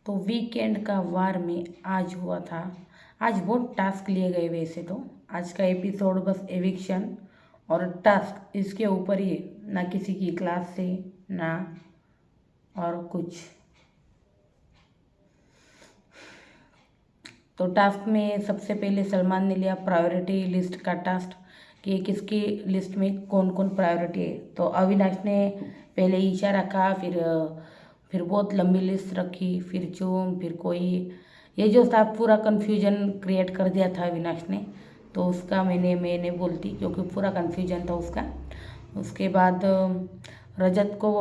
तो वीकेंड का वार में आज हुआ था। आज बहुत टास्क लिए गए, वैसे तो आज का एपिसोड बस एविक्शन और टास्क इसके ऊपर ही है, ना किसी की क्लास से ना और कुछ। तो टास्क में सबसे पहले सलमान ने लिया प्रायोरिटी लिस्ट का टास्क कि किसकी लिस्ट में कौन कौन प्रायोरिटी है। तो अविनाश ने पहले ईशा रखा, फिर बहुत लंबी लिस्ट रखी, फिर चूम, फिर कोई। ये जो था पूरा कन्फ्यूजन क्रिएट कर दिया था अविनाश ने, तो उसका मैंने बोलती क्योंकि पूरा कन्फ्यूजन था उसका। उसके बाद रजत को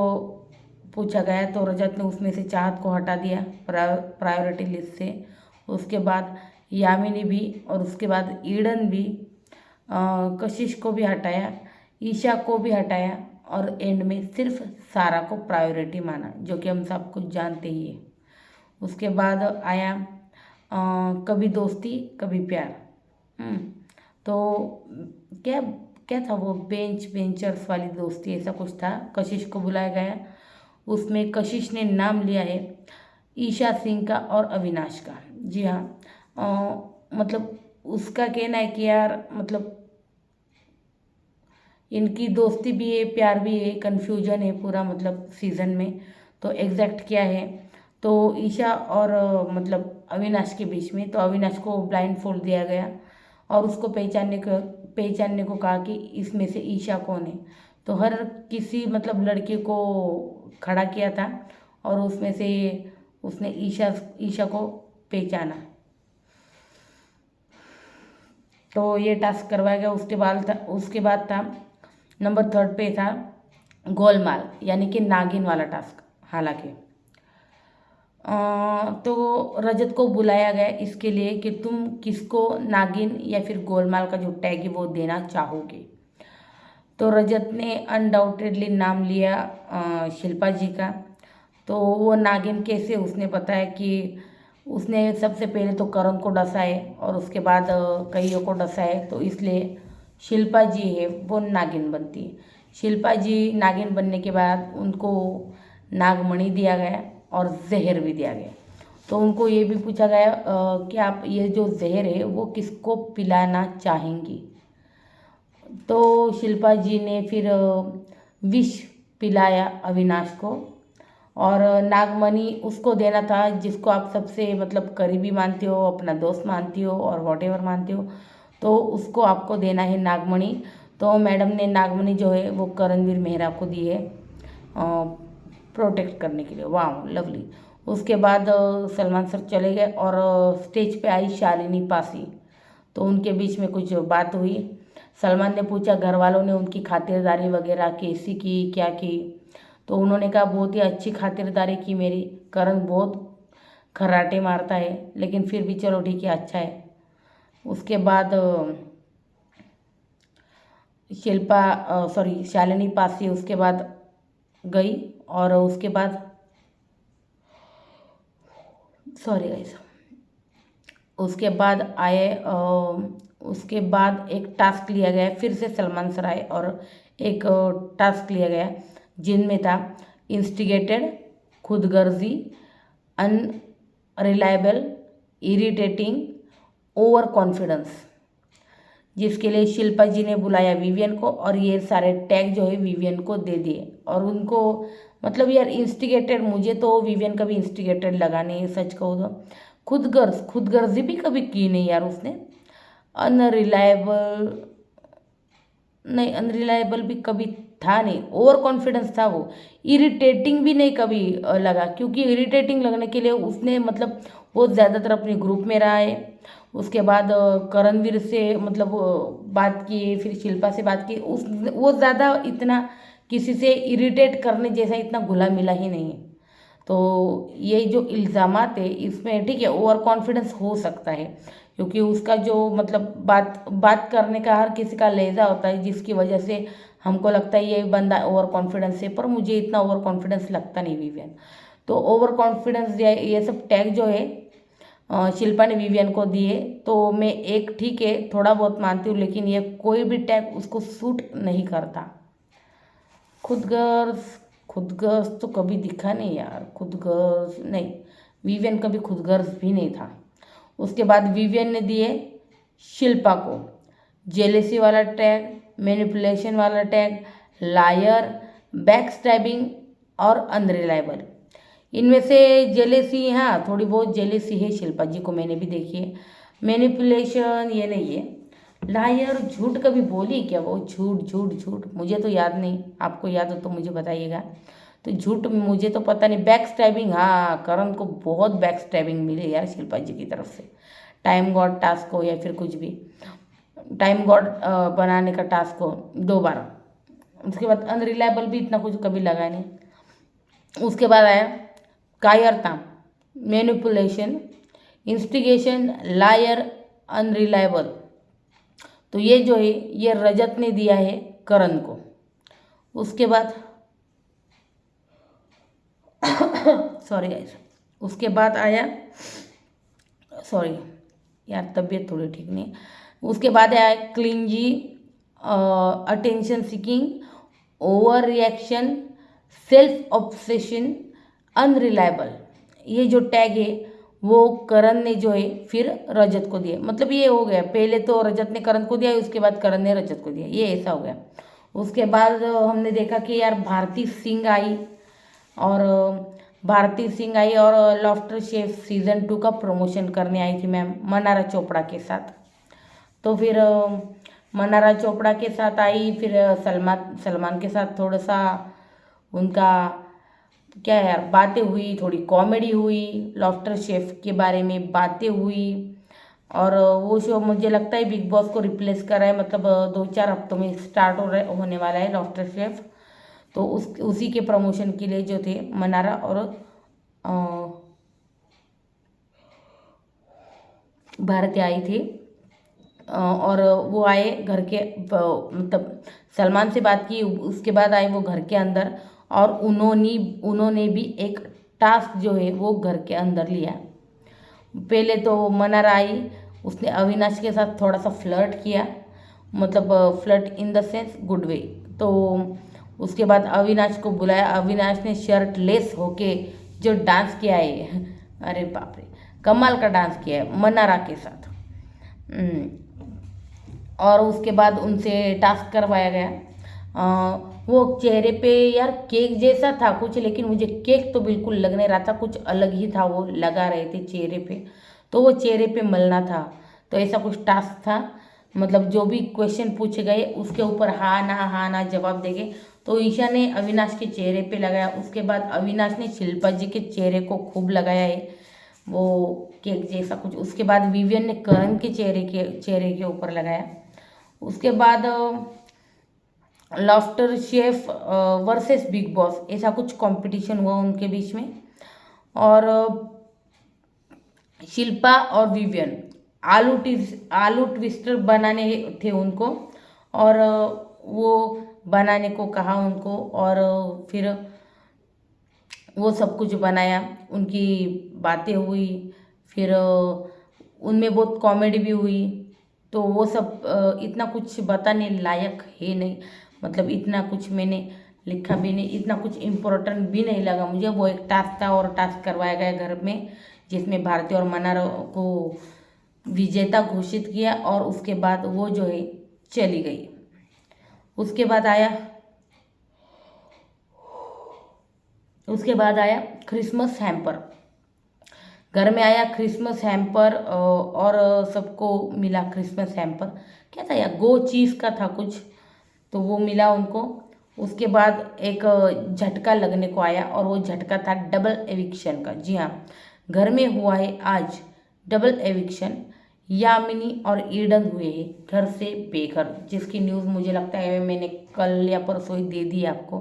पूछा गया तो रजत ने उसमें से चाहत को हटा दिया प्रायोरिटी लिस्ट से। उसके बाद यामिनी भी, और उसके बाद ईडन भी, कशिश को भी हटाया, ईशा को भी हटाया, और एंड में सिर्फ सारा को प्रायोरिटी माना, जो कि हम सब कुछ जानते ही है। उसके बाद आया कभी दोस्ती कभी प्यार। तो क्या क्या था वो, बेंचर्स वाली दोस्ती ऐसा कुछ था। कशिश को बुलाया गया, उसमें कशिश ने नाम लिया है ईशा सिंह का और अविनाश का। जी हाँ, मतलब उसका कहना है कि यार मतलब इनकी दोस्ती भी है प्यार भी है, कन्फ्यूजन है पूरा मतलब सीज़न में। तो एग्जैक्ट क्या है, तो ईशा और मतलब अविनाश के बीच में, तो अविनाश को ब्लाइंड फोल्ड दिया गया और उसको पहचानने को कहा कि इसमें से ईशा कौन है। तो हर किसी मतलब लड़के को खड़ा किया था और उसमें से उसने ईशा को पहचाना। तो ये टास्क करवाया गया। उसके बाद था नंबर 3 पे था गोलमाल, यानी कि नागिन वाला टास्क। हालांकि तो रजत को बुलाया गया इसके लिए कि तुम किसको नागिन या फिर गोलमाल का जो टैग है वो देना चाहोगे। तो रजत ने अनडाउटेडली नाम लिया शिल्पा जी का। तो वो नागिन कैसे, उसने बताया कि उसने सबसे पहले तो करण को डसा है और उसके बाद कईयों को डसा है, तो इसलिए शिल्पा जी है वो नागिन बनती है। शिल्पा जी नागिन बनने के बाद उनको नागमणि दिया गया और जहर भी दिया गया। तो उनको ये भी पूछा गया कि आप ये जो जहर है वो किसको पिलाना चाहेंगी। तो शिल्पा जी ने फिर विष पिलाया अविनाश को, और नागमणि उसको देना था जिसको आप सबसे मतलब करीबी मानते हो, अपना दोस्त मानती हो और वॉटेवर मानते हो, तो उसको आपको देना है नागमणि। तो मैडम ने नागमणि जो है वो करणवीर मेहरा को दी है प्रोटेक्ट करने के लिए। वाह लवली। उसके बाद सलमान सर चले गए और स्टेज पे आई शालिनी पासी। तो उनके बीच में कुछ बात हुई। सलमान ने पूछा घर वालों ने उनकी खातिरदारी वगैरह कैसी की, क्या की। तो उन्होंने कहा बहुत ही अच्छी खातिरदारी की मेरी, करण बहुत खर्राटे मारता है लेकिन फिर भी चलो ठीक है, अच्छा है। उसके बाद शालिनी पासी उसके बाद गई, और उसके बाद सॉरी गाइस, उसके बाद आए उसके बाद एक टास्क लिया गया, फिर से सलमान सर आए और एक टास्क लिया गया जिनमें था instigated, खुदगर्जी, unreliable, irritating, over confidence, जिसके लिए शिल्पा जी ने बुलाया विवियन को और ये सारे टैग जो है विवियन को दे दिए। और उनको मतलब यार इंस्टिगेटेड, मुझे तो विवियन कभी इंस्टिगेटेड लगा नहीं, सच कहूँ तो। खुदगर्जी भी कभी की नहीं यार उसने। अनरिलायबल नहीं, अनरिलायबल भी कभी था नहीं, ओवर कॉन्फिडेंस था वो। इरिटेटिंग भी नहीं कभी लगा, क्योंकि इरिटेटिंग लगने के लिए उसने मतलब वो ज़्यादातर अपने ग्रुप में रहा है। उसके बाद करणवीर से मतलब बात की, फिर शिल्पा से बात की, उस वो ज़्यादा इतना किसी से इरिटेट करने जैसा इतना घुला मिला ही नहीं है। तो ये जो इल्ज़ामात है इसमें ठीक है ओवर कॉन्फिडेंस हो सकता है, क्योंकि उसका जो मतलब बात बात करने का हर किसी का लहजा होता है, जिसकी वजह से हमको लगता है ये बंदा ओवर कॉन्फिडेंस है, पर मुझे इतना ओवर कॉन्फिडेंस लगता नहीं विवियन। तो ओवर कॉन्फिडेंस ये सब टैग जो है शिल्पा ने विवियन को दिए, तो मैं एक ठीक है थोड़ा बहुत मानती हूँ, लेकिन ये कोई भी टैग उसको सूट नहीं करता। खुदगर्ज खुदगर्ज तो कभी दिखा नहीं यार, खुदगर्ज नहीं, विवियन कभी खुदगर्ज भी नहीं था। उसके बाद विवियन ने दिए शिल्पा को जेलेसी वाला टैग, मैनिपुलेशन वाला टैग, लायर, बैक स्टैबिंग और अनरिलायबल। इनमें से जेलेसी, हाँ थोड़ी बहुत जेलेसी है शिल्पा जी को, मैंने भी देखी है। मैनिपुलेशन ये नहीं है। लायर, झूठ कभी बोली क्या वो? झूठ झूठ झूठ मुझे तो याद नहीं, आपको याद हो तो मुझे बताइएगा। तो झूठ मुझे तो पता नहीं। बैक स्टैबिंग, हाँ करण को बहुत बैक स्टैबिंग मिली यार शिल्पा जी की तरफ से, टाइम गॉड टास्क हो या फिर कुछ भी, टाइम गॉड बनाने का टास्क हो 2 बार। उसके बाद अनरिलायबल भी इतना कुछ कभी लगा नहीं। उसके बाद आया कायरता, मैनिपुलेशन, इंस्टिगेशन, लायर, अनरिलायबल। तो ये जो है ये रजत ने दिया है करण को। उसके बाद सॉरी गाइस, उसके बाद आया, सॉरी यार तबीयत थोड़ी ठीक नहीं है। उसके बाद आया clingy, attention seeking, over reaction, self obsession, unreliable. ये जो टैग है वो करण ने जो है फिर रजत को दिया। मतलब ये हो गया, पहले तो रजत ने करण को दिया, उसके बाद करण ने रजत को दिया, ये ऐसा हो गया। उसके बाद हमने देखा कि यार भारती सिंह आई, और भारती सिंह आई और लॉफ्टर शेफ सीज़न 2 का प्रमोशन करने आई थी मैम मनारा चोपड़ा के साथ। तो फिर मनारा चोपड़ा के साथ आई, फिर सलमान सलमान के साथ थोड़ा सा उनका क्या है यार बातें हुई, थोड़ी कॉमेडी हुई, लॉफ्टर शेफ के बारे में बातें हुई। और वो शो मुझे लगता है बिग बॉस को रिप्लेस कर रहा है, मतलब 2-4 हफ्तों में स्टार्ट होने वाला है लॉफ्टर शेफ। तो उसी के प्रमोशन के लिए जो थे मनारा और अ, भारती आई थी। और वो आए घर के मतलब सलमान से बात की, उसके बाद आए वो घर के अंदर, और उन्होंने भी एक टास्क जो है वो घर के अंदर लिया। पहले तो मनारा आई, उसने अविनाश के साथ थोड़ा सा फ्लर्ट किया, मतलब flirt in the sense good way. तो उसके बाद अविनाश को बुलाया, अविनाश ने शर्ट लेस होके जो डांस किया है अरे बाप रे, कमाल का डांस किया है मनारा के साथ। और उसके बाद उनसे टास्क करवाया गया। वो चेहरे पे यार केक जैसा था कुछ, लेकिन मुझे केक तो बिल्कुल लग नहीं रहा था, कुछ अलग ही था वो लगा रहे थे चेहरे पे। तो वो चेहरे पे मलना था, तो ऐसा कुछ टास्क था। मतलब जो भी क्वेश्चन पूछे गए उसके ऊपर हाँ ना जवाब देंगे। तो ईशा ने अविनाश के चेहरे पे लगाया, उसके बाद अविनाश ने शिल्पा जी के चेहरे को खूब लगाया है वो केक जैसा कुछ। उसके बाद विवियन ने करण के चेहरे के ऊपर लगाया। उसके बाद laughter chef versus big boss, ऐसा कुछ कंपटीशन हुआ उनके बीच में। और शिल्पा और विवियन आलू ट्विस्टर बनाने थे उनको, और वो बनाने को कहा उनको, और फिर वो सब कुछ बनाया, उनकी बातें हुई, फिर उनमें बहुत कॉमेडी भी हुई। तो वो सब इतना कुछ बताने लायक है नहीं, मतलब इतना कुछ मैंने लिखा भी नहीं, इतना कुछ इम्पोर्टेंट भी नहीं लगा मुझे। वो एक टास्क था और टास्क करवाया गया घर में, जिसमें भारती और मनारा को विजेता घोषित किया, और उसके बाद वो जो है चली गई। उसके बाद आया क्रिसमस हैम्पर। घर में आया क्रिसमस हैम्पर, और सबको मिला क्रिसमस हैम्पर। क्या था यार, गो चीज़ का था कुछ, तो वो मिला उनको। उसके बाद एक झटका लगने को आया, और वो झटका था डबल एविक्शन का। जी हाँ, घर में हुआ है आज डबल एविक्शन। यामिनी और ईडन हुए हैं घर से बेघर, जिसकी न्यूज़ मुझे लगता है मैंने कल या परसों ही दे दी आपको,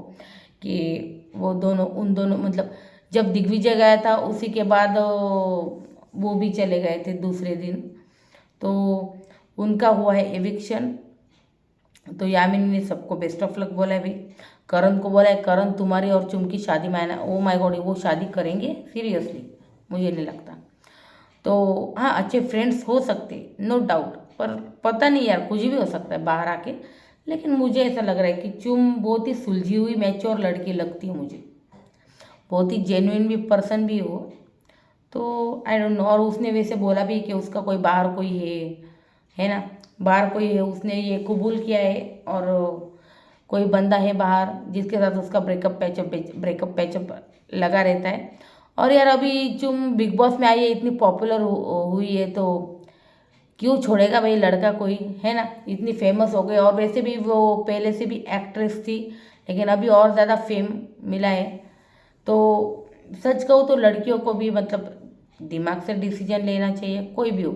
कि वो दोनों उन दोनों मतलब जब दिग्विजय गया था उसी के बाद वो भी चले गए थे दूसरे दिन। तो उनका हुआ है एविक्शन। तो यामिनी ने सबको बेस्ट ऑफ लक बोला है भाई। करण को बोला है, करण तुम्हारी और चुम की शादी में आना। ओ माय गॉड, वो शादी करेंगे सीरियसली? मुझे नहीं लगता। तो हाँ, अच्छे फ्रेंड्स हो सकते नो डाउट, पर पता नहीं यार, कुछ भी हो सकता है बाहर आके। लेकिन मुझे ऐसा लग रहा है कि चुम बहुत ही सुलझी हुई मैच्योर लड़की लगती है मुझे, बहुत ही जेन्युइन भी पर्सन भी हो। तो आई डोंट नो, और उसने वैसे बोला भी कि उसका कोई बाहर कोई है ना, बाहर कोई है, उसने ये कबूल किया है। और कोई बंदा है बाहर जिसके साथ उसका ब्रेकअप पैचअप लगा रहता है। और यार अभी तुम बिग बॉस में आई है, इतनी पॉपुलर हुई है, तो क्यों छोड़ेगा भाई लड़का कोई, है ना, इतनी फेमस हो गई। और वैसे भी वो पहले से भी एक्ट्रेस थी, लेकिन अभी और ज़्यादा फेम मिला है। तो सच कहूँ तो लड़कियों को भी मतलब दिमाग से डिसीजन लेना चाहिए, कोई भी हो।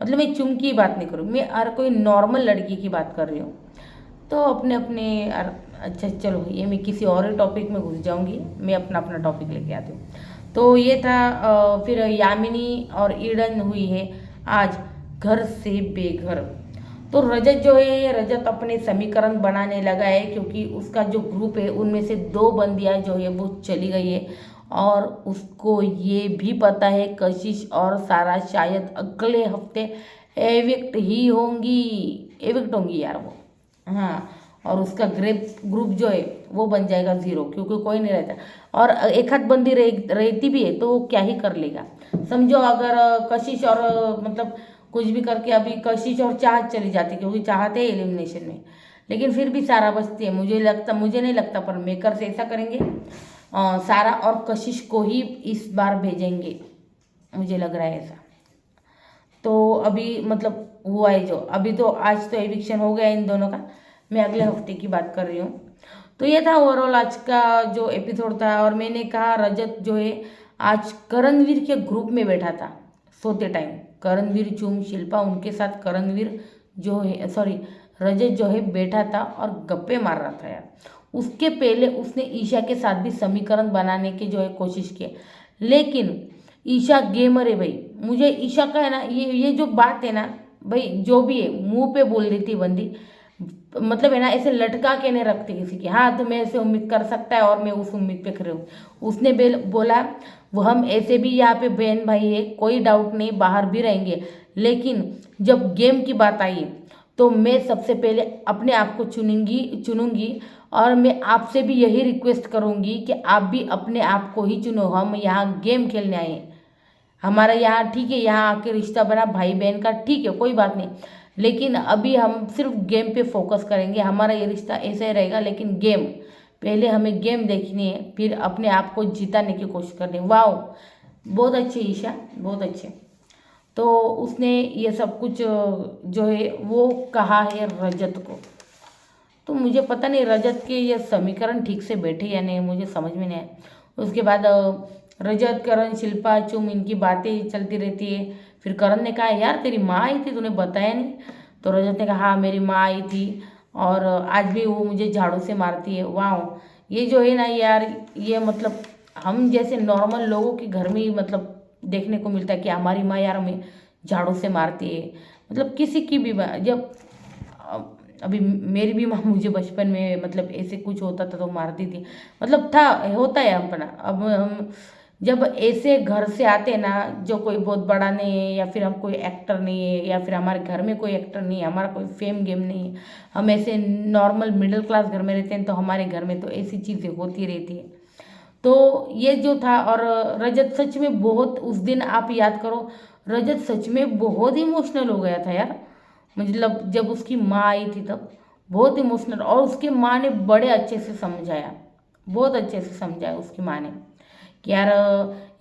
मतलब मैं चुम की बात नहीं करूँ, मैं हर कोई नॉर्मल लड़की की बात कर रही हूँ। तो अपने अपने अच्छा चलो, ये मैं किसी और टॉपिक में घुस जाऊंगी, मैं अपना अपना टॉपिक लेके आती हूँ। तो ये था फिर यामिनी और ईडन हुई है आज घर से बेघर। तो रजत जो है, रजत अपने समीकरण बनाने लगा है, क्योंकि उसका जो ग्रुप है उनमें से 2 बंदियां जो है वो चली गई है। और उसको ये भी पता है कशिश और सारा शायद अगले हफ्ते एविक्ट होंगी यार वो। हाँ, और उसका ग्रुप जो है वो बन जाएगा 0, क्योंकि कोई नहीं रहता। और एक आध बंदी रहती भी है तो वो क्या ही कर लेगा। समझो अगर कशिश और मतलब कुछ भी करके अभी कशिश और चाहत चली जाती, क्योंकि चाहत है एलिमिनेशन में, लेकिन फिर भी सारा बचती है। मुझे नहीं लगता, पर मेकर्स ऐसा करेंगे, सारा और कशिश को ही इस बार भेजेंगे, मुझे लग रहा है ऐसा। तो अभी मतलब हुआ है जो अभी, तो आज तो एविक्शन हो गया इन दोनों का, मैं अगले हफ्ते की बात कर रही हूँ। तो ये था ओवरऑल आज का जो एपिसोड था। और मैंने कहा रजत जो है आज करणवीर के ग्रुप में बैठा था सोते टाइम, करणवीर, चुम, शिल्पा, उनके साथ करणवीर जो है, सॉरी, रजत जो है बैठा था और गप्पे मार रहा था यार। उसके पहले उसने ईशा के साथ भी समीकरण बनाने की जो है कोशिश की, लेकिन ईशा गेमर है भाई। मुझे ईशा का है ना, ये जो बात है ना भाई, जो भी है मुंह पे बोल रही थी बंदी, मतलब है ना, ऐसे लटका के नहीं रखती किसी की। हाँ, तो मैं ऐसे उम्मीद कर सकता है और मैं उस उम्मीद पे खड़े हूँ। उसने बोला वो हम ऐसे भी यहाँ पे बहन भाई है, कोई डाउट नहीं, बाहर भी रहेंगे, लेकिन जब गेम की बात आई तो मैं सबसे पहले अपने आप को चुनूंगी। और मैं आपसे भी यही रिक्वेस्ट करूंगी कि आप भी अपने आप को ही चुनो। हम यहाँ गेम खेलने आए हैं, हमारा यहाँ ठीक है, यहाँ आके रिश्ता बना भाई बहन का, ठीक है, कोई बात नहीं, लेकिन अभी हम सिर्फ गेम पे फोकस करेंगे। हमारा ये रिश्ता ऐसा ही रहेगा, लेकिन गेम पहले हमें गेम देखनी है, फिर अपने आप को जिताने की कोशिश करनी है। वाह, बहुत अच्छे ईशा, बहुत अच्छे। तो उसने ये सब कुछ जो है वो कहा है रजत को। तो मुझे पता नहीं रजत के ये समीकरण ठीक से बैठे या नहीं, मुझे समझ में नहीं आया। उसके बाद रजत, करण, शिल्पा, चुम, इनकी बातें चलती रहती है। फिर करण ने कहा यार तेरी माँ आई थी, तूने बताया नहीं। तो रजत ने कहा हाँ मेरी माँ आई थी, और आज भी वो मुझे झाड़ू से मारती है। वाह, ये जो है ना यार, ये मतलब हम जैसे नॉर्मल लोगों के घर में ही मतलब देखने को मिलता है कि हमारी माँ यार हमें झाड़ू से मारती है। मतलब किसी की भी जब अभी मेरी भी माँ मुझे बचपन में मतलब ऐसे कुछ होता था तो मारती थी, मतलब था, होता है अपना। अब हम जब ऐसे घर से आते हैं ना, जो कोई बहुत बड़ा नहीं है, या फिर हम कोई एक्टर नहीं है, या फिर हमारे घर में कोई एक्टर नहीं है, हमारा कोई फेम गेम नहीं है, हम ऐसे नॉर्मल मिडिल क्लास घर में रहते हैं, तो हमारे घर में तो ऐसी चीज़ें होती रहती है। तो ये जो था, और रजत सच में बहुत, उस दिन आप याद करो, रजत सच में बहुत इमोशनल हो गया था यार। मतलब जब उसकी माँ आई थी तब बहुत इमोशनल, और उसकी माँ ने बड़े अच्छे से समझाया, बहुत अच्छे से समझाया उसकी माँ ने कि यार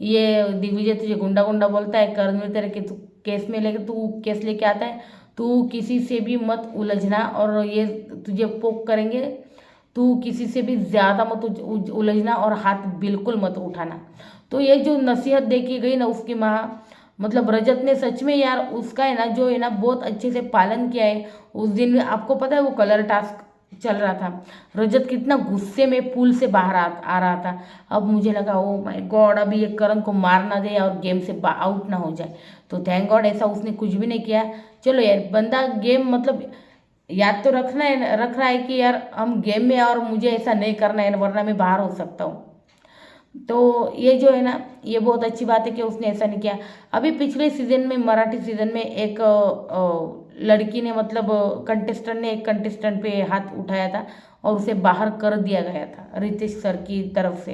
ये दिग्विजय तुझे गुंडा गुंडा बोलता है, कर्नवीर तेरे के तू केस में लेके तू केस लेके आता है, तू किसी से भी मत उलझना, और ये तुझे पोक करेंगे, तू किसी से भी ज़्यादा मत उलझना, और हाथ बिल्कुल मत उठाना। तो ये जो नसीहत दे की गई ना उसकी माँ, मतलब रजत ने सच में यार उसका है ना, जो है ना, बहुत अच्छे से पालन किया है। उस दिन आपको पता है वो कलर टास्क चल रहा था, रजत कितना गुस्से में पूल से बाहर आ रहा था। अब मुझे लगा ओ माय गॉड, अभी ये करण को मार ना दे और गेम से आउट ना हो जाए। तो थैंक गॉड ऐसा उसने कुछ भी नहीं किया। चलो यार, बंदा गेम मतलब याद तो रख रहा है कि यार हम गेम में हैं और मुझे ऐसा नहीं करना है, वरना मैं बाहर हो सकता हूँ। तो ये जो है ना, ये बहुत अच्छी बात है कि उसने ऐसा नहीं किया। अभी पिछले सीजन में, मराठी सीजन में, एक लड़की ने मतलब कंटेस्टेंट ने एक कंटेस्टेंट पे हाथ उठाया था और उसे बाहर कर दिया गया था रितेश सर की तरफ से।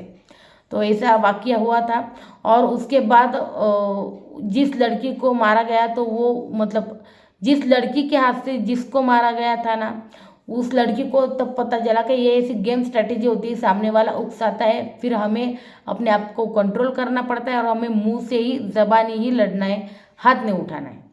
तो ऐसा वाकया हुआ था। और उसके बाद जिस लड़की को मारा गया तो वो मतलब जिस लड़की के हाथ से जिसको मारा गया था ना, उस लड़की को तब पता चला कि ये ऐसी गेम स्ट्रेटेजी होती है, सामने वाला उकसाता है, फिर हमें अपने आप को कंट्रोल करना पड़ता है और हमें मुंह से ही ज़बानी ही लड़ना है, हाथ नहीं उठाना है,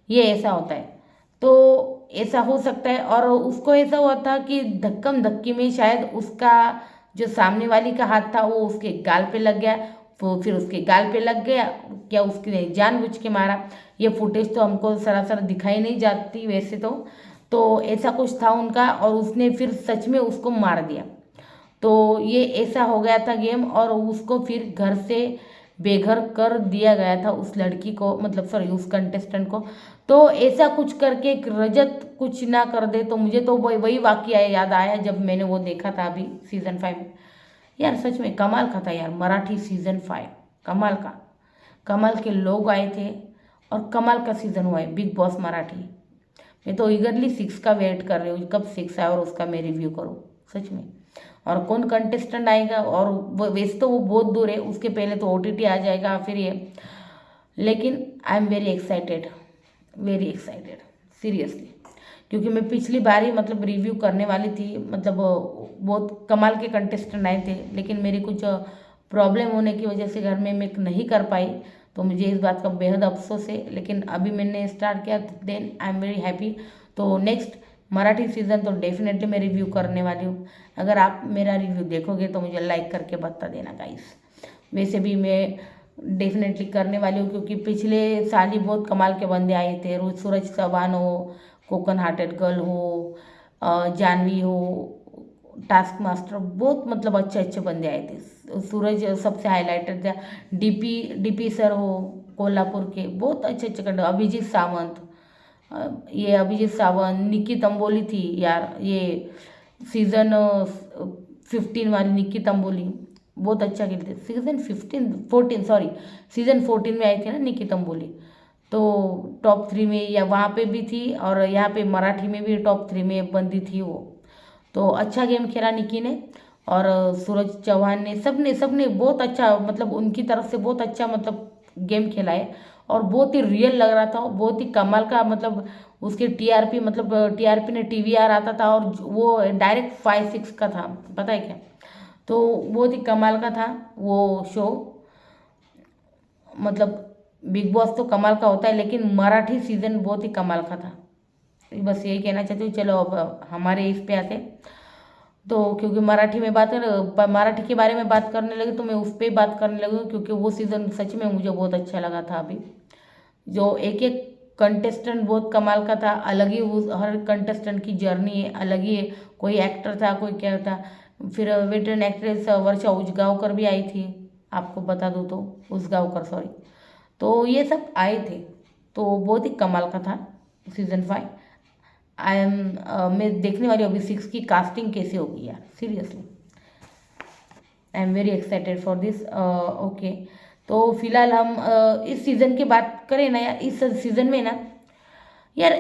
ये ऐसा होता है। तो ऐसा हो सकता है। और उसको ऐसा हुआ था कि धक्कम धक्की में शायद उसका जो सामने वाली का हाथ था वो उसके गाल पे लग गया, वो फिर उसके गाल पे लग गया, क्या उसने जानबूझ के मारा, ये फुटेज तो हमको सरासर दिखाई नहीं जाती वैसे तो ऐसा कुछ था उनका, और उसने फिर सच में उसको मार दिया। तो ये ऐसा हो गया था गेम, और उसको फिर घर से बेघर कर दिया गया था उस लड़की को, मतलब सॉरी उस कंटेस्टेंट को। तो ऐसा कुछ करके एक रजत कुछ ना कर दे, तो मुझे तो वही वाकया याद आया जब मैंने वो देखा था अभी सीज़न 5 में। यार सच में कमाल का था यार, मराठी सीज़न 5 कमाल का। कमाल के लोग आए थे और कमाल का सीज़न हुआ है बिग बॉस मराठी। मैं तो ईगरली 6 का वेट कर रही हूँ, कब 6 आए और उसका मैं रिव्यू करूँ सच में। और कौन कंटेस्टेंट आएगा, और वैसे तो वो बहुत दूर है, उसके पहले तो OTT आ जाएगा फिर ये। लेकिन आई एम वेरी एक्साइटेड सीरियसली, क्योंकि मैं पिछली बार ही मतलब रिव्यू करने वाली थी, मतलब बहुत कमाल के कंटेस्टेंट आए थे, लेकिन मेरी कुछ प्रॉब्लम होने की वजह से घर में मैं नहीं कर पाई, तो मुझे इस बात का बेहद अफसोस है। लेकिन अभी मैंने स्टार्ट किया, then I am very happy. तो नेक्स्ट मराठी सीज़न तो डेफिनेटली मैं रिव्यू करने वाली हूँ। अगर आप मेरा रिव्यू देखोगे तो मुझे लाइक करके बता देना गाइस। वैसे भी मैं डेफिनेटली करने वाली हूँ, क्योंकि पिछले साल ही बहुत कमाल के बंदे आए थे, सूरज चौहान हो, कोकन हार्टेड गर्ल हो, जानवी हो, टास्क मास्टर, बहुत मतलब अच्छे अच्छे बंदे आए थे। सूरज सबसे हाईलाइटेड था। डीपी सर हो कोल्हापुर के, बहुत अच्छे अच्छे कंटेस्ट, अभिजीत सावंत, ये अभिजीत सावंत, निक्की तंबोली थी यार, ये सीज़न 15 वाली निक्की तंबोली बहुत अच्छा खेलते। सीज़न 14 में आई थी ना निक्की तंबोली, तो टॉप 3 में या वहाँ पे भी थी, और यहाँ पे मराठी में भी टॉप 3 में बंदी थी वो। तो अच्छा गेम खेला निक्की ने, और सूरज चौहान ने, सबने बहुत अच्छा, मतलब उनकी तरफ से बहुत अच्छा मतलब गेम खेला है, और बहुत ही रियल लग रहा था, बहुत ही कमाल का, मतलब उसके TRP, मतलब TRP ने TVR आता था, और वो डायरेक्ट 5-6 का था, पता है क्या। तो बहुत ही कमाल का था वो शो। मतलब बिग बॉस तो कमाल का होता है, लेकिन मराठी सीज़न बहुत ही कमाल का था। बस यही कहना चाहती हूँ। चलो अब हमारे इस पे आते, तो क्योंकि मराठी के बारे में बात करने लगे, तो मैं उस पर बात करने लगी हूँ, क्योंकि वो सीज़न सच में मुझे बहुत अच्छा लगा था। अभी जो एक एक कंटेस्टेंट बहुत कमाल का था, अलग ही हर कंटेस्टेंट की जर्नी है, अलग ही है। कोई एक्टर था, कोई क्या था। फिर वेटरन एक्ट्रेस वर्षा उसगांवकर भी आई थी, आपको बता दूँ तो, उसगांवकर सॉरी। तो ये सब आए थे, तो बहुत ही कमाल का था सीज़न 5। मैं देखने वाली हूँ अभी 6 की कास्टिंग कैसे होगी यार, seriously I am very excited for this. Okay, तो फिलहाल हम इस सीज़न की बात करें ना यार, इस सीज़न में ना यार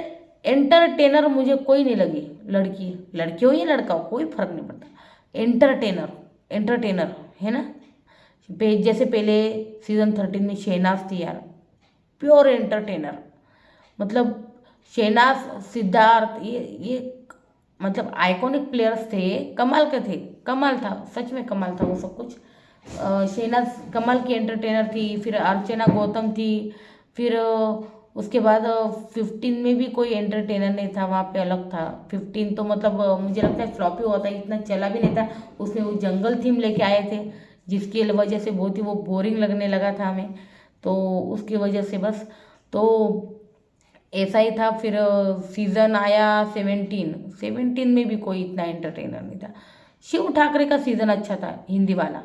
एंटरटेनर मुझे कोई नहीं लगी, लड़की हो या लड़का हो कोई फर्क नहीं पड़ता। एंटरटेनर है ना। जैसे पहले सीज़न 13 में शहनाज थी यार, प्योर एंटरटेनर, मतलब शहनाज, सिद्धार्थ, ये मतलब आइकॉनिक प्लेयर्स थे, कमाल के थे, कमाल था, सच में कमाल था वो सब कुछ। शहनाज कमाल की एंटरटेनर थी, फिर अर्चना गौतम थी, फिर उसके बाद 15 में भी कोई एंटरटेनर नहीं था वहाँ पे, अलग था। 15 तो मतलब मुझे लगता है फ्लॉप ही हुआ था, इतना चला भी नहीं था। उसमें वो जंगल थीम लेके आए थे, जिसकी वजह से बहुत ही वो बोरिंग लगने लगा था हमें, तो उसकी वजह से बस। तो ऐसा ही था। फिर सीज़न आया 17 में भी कोई इतना एंटरटेनर नहीं था। शिव ठाकरे का सीज़न अच्छा था, हिंदी वाला।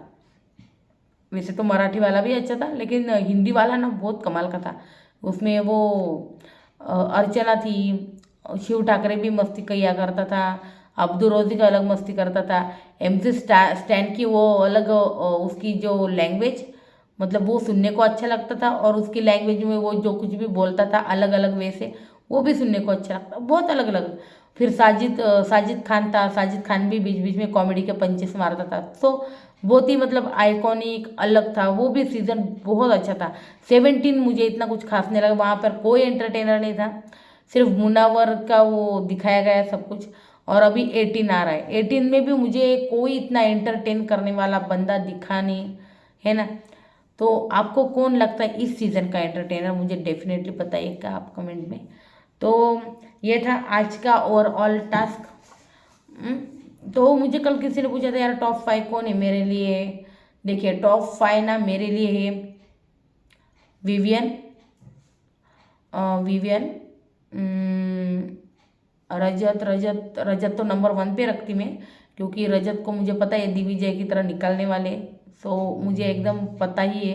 वैसे तो मराठी वाला भी अच्छा था, लेकिन हिंदी वाला ना बहुत कमाल का था। उसमें वो अर्चना थी, शिव ठाकरे भी मस्ती किया करता था, अब्दुल रोजी का अलग मस्ती करता था, MC स्टैन की वो अलग, उसकी जो लैंग्वेज, मतलब वो सुनने को अच्छा लगता था, और उसकी लैंग्वेज में वो जो कुछ भी बोलता था अलग अलग वे से, वो भी सुनने को अच्छा लगता, बहुत अलग अलग। फिर साजिद खान था, साजिद खान भी बीच बीच में कॉमेडी के पंचेस मारता था, तो बहुत ही मतलब आइकॉनिक अलग था, वो भी सीज़न बहुत अच्छा था। 17 मुझे इतना कुछ खास नहीं लगा, वहाँ पर कोई एंटरटेनर नहीं था, सिर्फ मुनावर का वो दिखाया गया सब कुछ। और अभी 18 आ रहा है, 18 में भी मुझे कोई इतना एंटरटेन करने वाला बंदा दिखा नहीं, है ना। तो आपको कौन लगता है इस सीज़न का एंटरटेनर, मुझे डेफिनेटली बताइएगा आप कमेंट में। तो ये था आज का ओवरऑल टास्क। तो मुझे कल किसी ने पूछा था यार टॉप 5 कौन है मेरे लिए। देखिए टॉप 5 ना मेरे लिए है विवियन, विवियन, रजत रजत रजत तो नंबर 1 पे रखती मैं, क्योंकि रजत को मुझे पता है दिग्विजय की तरह निकलने वाले, सो मुझे एकदम पता ही है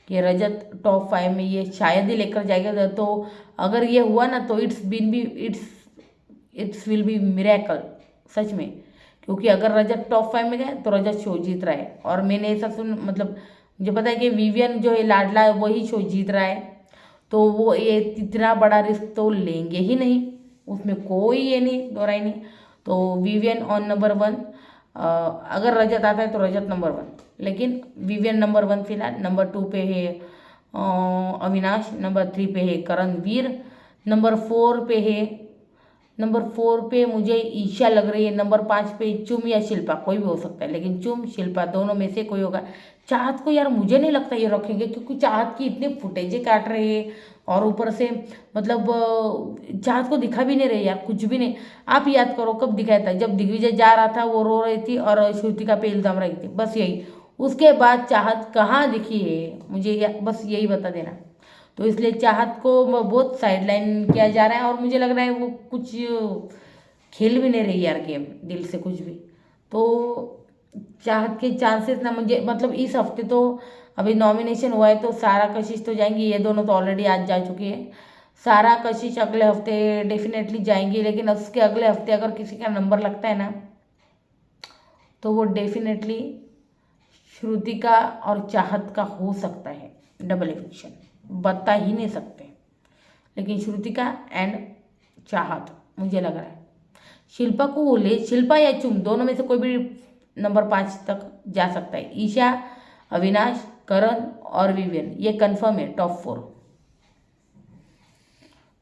कि रजत टॉप 5 में ये शायद ही लेकर जाएगा। तो अगर ये हुआ ना तो इट्स विल बी मिरेकल सच में, क्योंकि अगर रजत टॉप 5 में गए तो रजत शो जीत रहा है। और मैंने ऐसा मतलब मुझे पता है कि विवियन जो है लाडला है वही शो जीत रहा है, तो वो ये इतना बड़ा रिस्क तो लेंगे ही नहीं, उसमें कोई ये नहीं दोहराई नहीं। तो विवियन ऑन नंबर 1, अगर रजत आता है तो रजत नंबर 1, लेकिन विवियन नंबर 1 फिलहाल। नंबर 2 पे है अविनाश, नंबर 3 पे है करणवीर, नंबर 4 पे मुझे ईशा लग रही है, नंबर 5 पे चुम या शिल्पा, कोई भी हो सकता है, लेकिन चुम शिल्पा दोनों में से कोई होगा। चाहत को यार मुझे नहीं लगता ये रखेंगे, क्योंकि चाहत की इतने फुटेजें काट रहे हैं, और ऊपर से मतलब चाहत को दिखा भी नहीं रहे यार, कुछ भी नहीं। आप याद करो कब दिखाया था, जब दिग्विजय जा रहा था वो रो रही थी और श्रुतिका पे इल्जाम रही थी, बस यही। उसके बाद चाहत कहाँ दिखी है मुझे, बस यही बता देना। तो इसलिए चाहत को बहुत साइडलाइन किया जा रहा है, और मुझे लग रहा है वो कुछ खेल भी नहीं रही यार गेम दिल से कुछ भी। तो चाहत के चांसेस ना मुझे मतलब इस हफ्ते तो अभी नॉमिनेशन हुआ है तो सारा कशिश तो जाएंगी, ये दोनों तो ऑलरेडी आज जा चुके हैं। सारा कशिश अगले हफ्ते डेफिनेटली जाएंगी, लेकिन उसके अगले हफ्ते अगर किसी का नंबर लगता है ना तो वो डेफिनेटली श्रुतिका और चाहत का हो सकता है डबल एविक्शन, बता ही नहीं सकते, लेकिन श्रुतिका एंड चाहत मुझे लग रहा है। शिल्पा को वो ले, शिल्पा या चुम दोनों में से कोई भी नंबर 5 तक जा सकता है। ईशा, अविनाश, करण और विवियन ये कंफर्म है टॉप 4।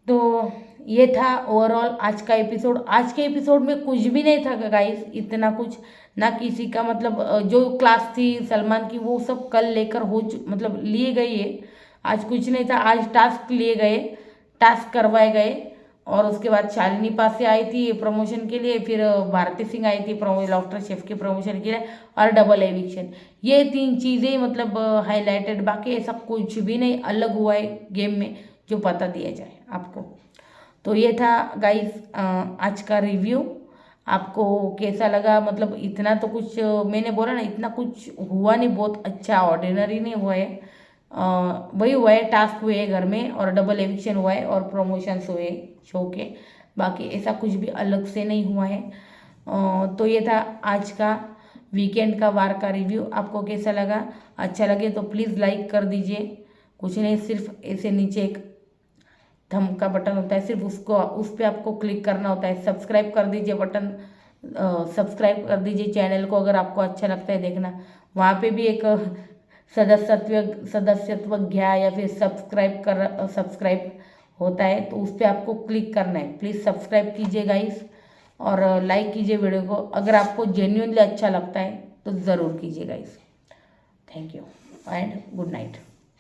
तो ये था ओवरऑल आज का एपिसोड। आज के एपिसोड में कुछ भी नहीं था गाइस, इतना कुछ ना किसी का मतलब जो क्लास थी सलमान की वो सब कल लेकर मतलब लिए गई है। आज कुछ नहीं था, आज टास्क लिए गए, टास्क करवाए गए, और उसके बाद शालिनी पास से आई थी प्रमोशन के लिए, फिर भारती सिंह आई थी लॉफ्टर शेफ के प्रमोशन के लिए, और डबल एविक्शन। ये 3 चीज़ें मतलब हाईलाइटेड, बाकी ऐसा कुछ भी नहीं अलग हुआ है गेम में जो पता दिया जाए आपको। तो ये था गाइस आज का रिव्यू। आपको कैसा लगा, मतलब इतना तो कुछ मैंने बोला ना, इतना कुछ हुआ नहीं, बहुत अच्छा ऑर्डिनरी नहीं हुआ है। वही हुआ है, टास्क हुए हैं घर में, और डबल एविक्शन हुआ है, और प्रमोशंस हुए शो के, बाकी ऐसा कुछ भी अलग से नहीं हुआ है। तो ये था आज का वीकेंड का वार का रिव्यू। आपको कैसा लगा, अच्छा लगे तो प्लीज़ लाइक कर दीजिए, कुछ नहीं, सिर्फ ऐसे नीचे एक थम का बटन होता है, सिर्फ उस पर आपको क्लिक करना होता है। सब्सक्राइब कर दीजिए बटन, सब्सक्राइब कर दीजिए चैनल को अगर आपको अच्छा लगता है देखना। वहाँ पे भी एक सदस्यत्व घ्या या फिर सब्सक्राइब होता है, तो उस पर आपको क्लिक करना है। प्लीज़ सब्सक्राइब कीजिए गाइस, और लाइक कीजिए वीडियो को, अगर आपको जेन्युइनली अच्छा लगता है तो ज़रूर कीजिए guys. Thank you and good night.